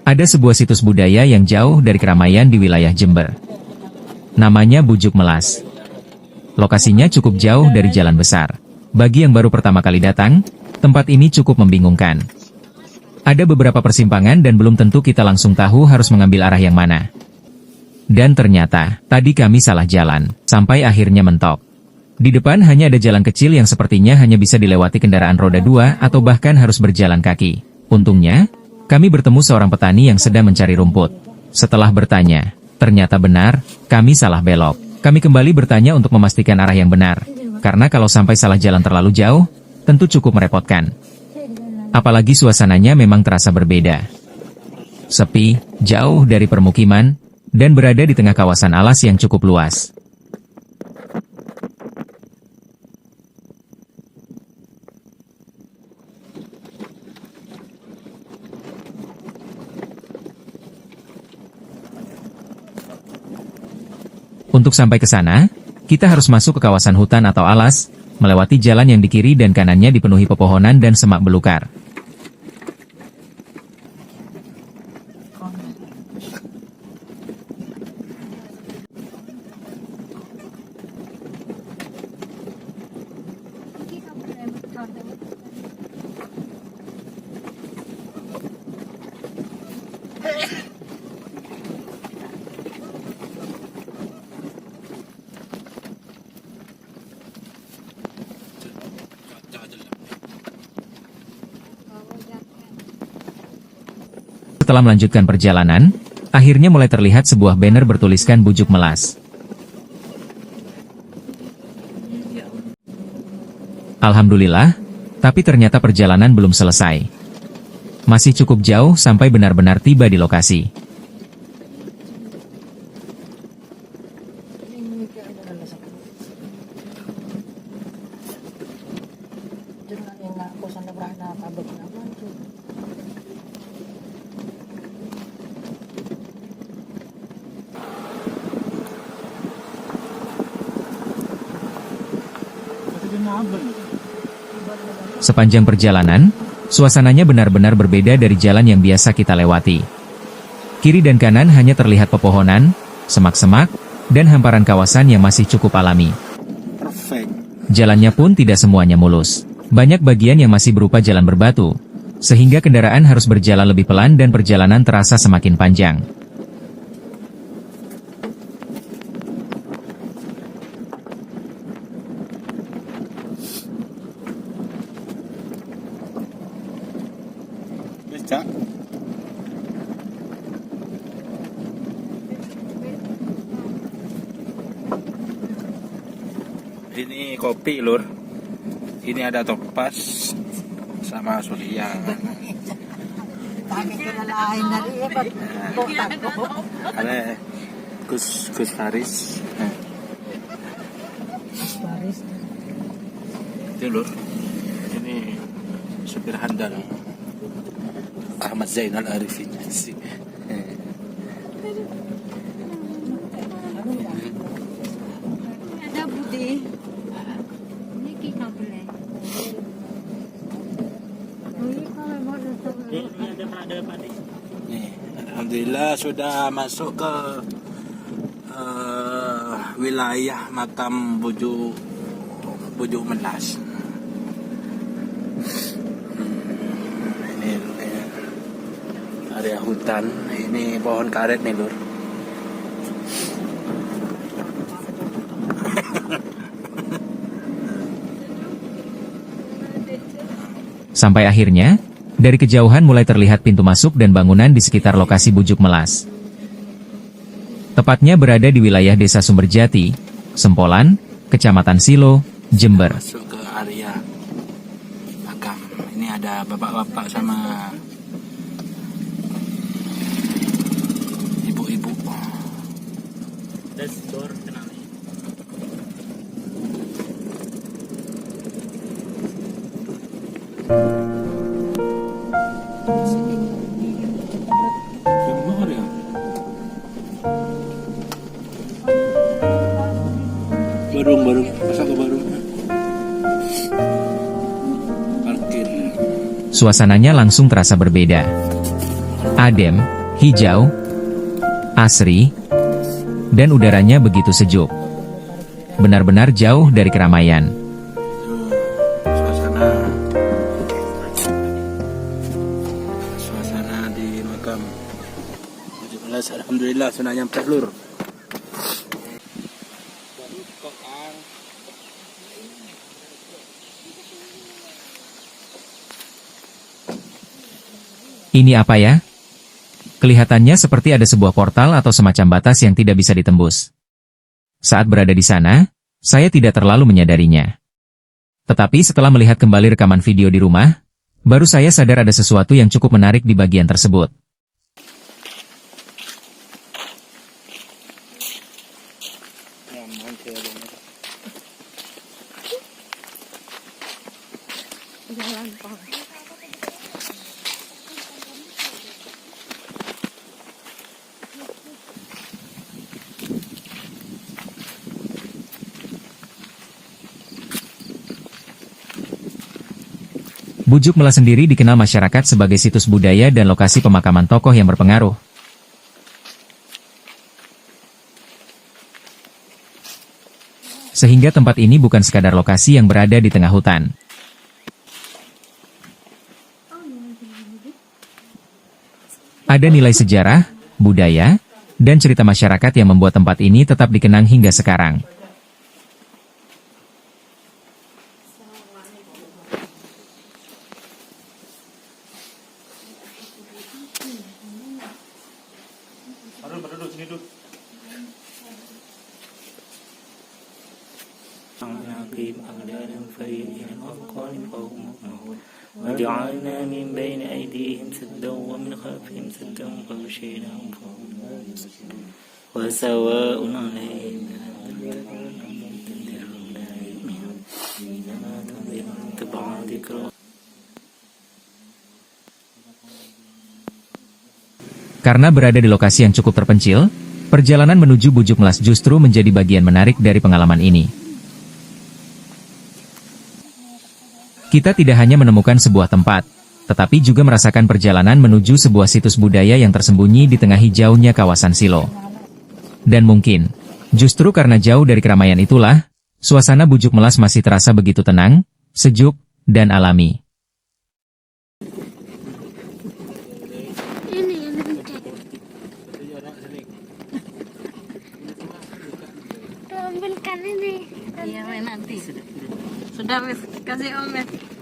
Ada sebuah situs budaya yang jauh dari keramaian di wilayah Jember. Namanya Bujuk Melas. Lokasinya cukup jauh dari jalan besar. Bagi yang baru pertama kali datang, tempat ini cukup membingungkan. Ada beberapa persimpangan dan belum tentu kita langsung tahu harus mengambil arah yang mana. Dan ternyata, tadi kami salah jalan, sampai akhirnya mentok. Di depan hanya ada jalan kecil yang sepertinya hanya bisa dilewati kendaraan roda 2 atau bahkan harus berjalan kaki. Untungnya, kami bertemu seorang petani yang sedang mencari rumput. Setelah bertanya, ternyata benar, kami salah belok. Kami kembali bertanya untuk memastikan arah yang benar. Karena kalau sampai salah jalan terlalu jauh, tentu cukup merepotkan. Apalagi suasananya memang terasa berbeda. Sepi, jauh dari permukiman, dan berada di tengah kawasan alas yang cukup luas. Untuk sampai ke sana, kita harus masuk ke kawasan hutan atau alas, melewati jalan yang di kiri dan kanannya dipenuhi pepohonan dan semak belukar. Setelah melanjutkan perjalanan, akhirnya mulai terlihat sebuah banner bertuliskan Bujuk Melas. Alhamdulillah, tapi ternyata perjalanan belum selesai. Masih cukup jauh sampai benar-benar tiba di lokasi. Sepanjang perjalanan, suasananya benar-benar berbeda dari jalan yang biasa kita lewati. Kiri dan kanan hanya terlihat pepohonan, semak-semak, dan hamparan kawasan yang masih cukup alami. Jalannya pun tidak semuanya mulus. Banyak bagian yang masih berupa jalan berbatu, sehingga kendaraan harus berjalan lebih pelan dan perjalanan terasa semakin panjang. Ini kopi lur, ini ada topas sama Surya. Ada Gus Faris. Itu lur, ini supir handal Ahmad Zainal Arifin. Ada Budi. Alhamdulillah sudah masuk ke wilayah makam Bujuk Melas. Ini area hutan, ini pohon karet nih lur. Sampai akhirnya, dari kejauhan mulai terlihat pintu masuk dan bangunan di sekitar lokasi Bujuk Melas. Tepatnya berada di wilayah Desa Sumberjati, Sempolan, Kecamatan Silo, Jember. Masuk ke area makam. Ini ada bapak-bapak sama ibu-ibu. Baru masa ke baru parkir. Suasananya langsung terasa berbeda. adem, hijau, asri, dan udaranya begitu sejuk. Benar-benar jauh dari keramaian. Suasana di makam 17, alhamdulillah sudah nyampe lur. Ini apa ya? Kelihatannya seperti ada sebuah portal atau semacam batas yang tidak bisa ditembus. Saat berada di sana, saya tidak terlalu menyadarinya. Tetapi setelah melihat kembali rekaman video di rumah, baru saya sadar ada sesuatu yang cukup menarik di bagian tersebut. Bujuk Melas sendiri dikenal masyarakat sebagai situs budaya dan lokasi pemakaman tokoh yang berpengaruh. Sehingga tempat ini bukan sekadar lokasi yang berada di tengah hutan. Ada nilai sejarah, budaya, dan cerita masyarakat yang membuat tempat ini tetap dikenang hingga sekarang. وجعلنا من بين أيديهم سدا ومن خلفهم سدا فغشيناهم وسواء عليهم Karena berada di lokasi yang cukup terpencil, perjalanan menuju Bujuk Melas justru menjadi bagian menarik dari pengalaman ini. Kita tidak hanya menemukan sebuah tempat, tetapi juga merasakan perjalanan menuju sebuah situs budaya yang tersembunyi di tengah hijaunya kawasan Silo. Dan mungkin, justru karena jauh dari keramaian itulah, suasana Bujuk Melas masih terasa begitu tenang, sejuk, dan alami. Ambilkan ini. Iya, nanti. Sudah, kasih Om.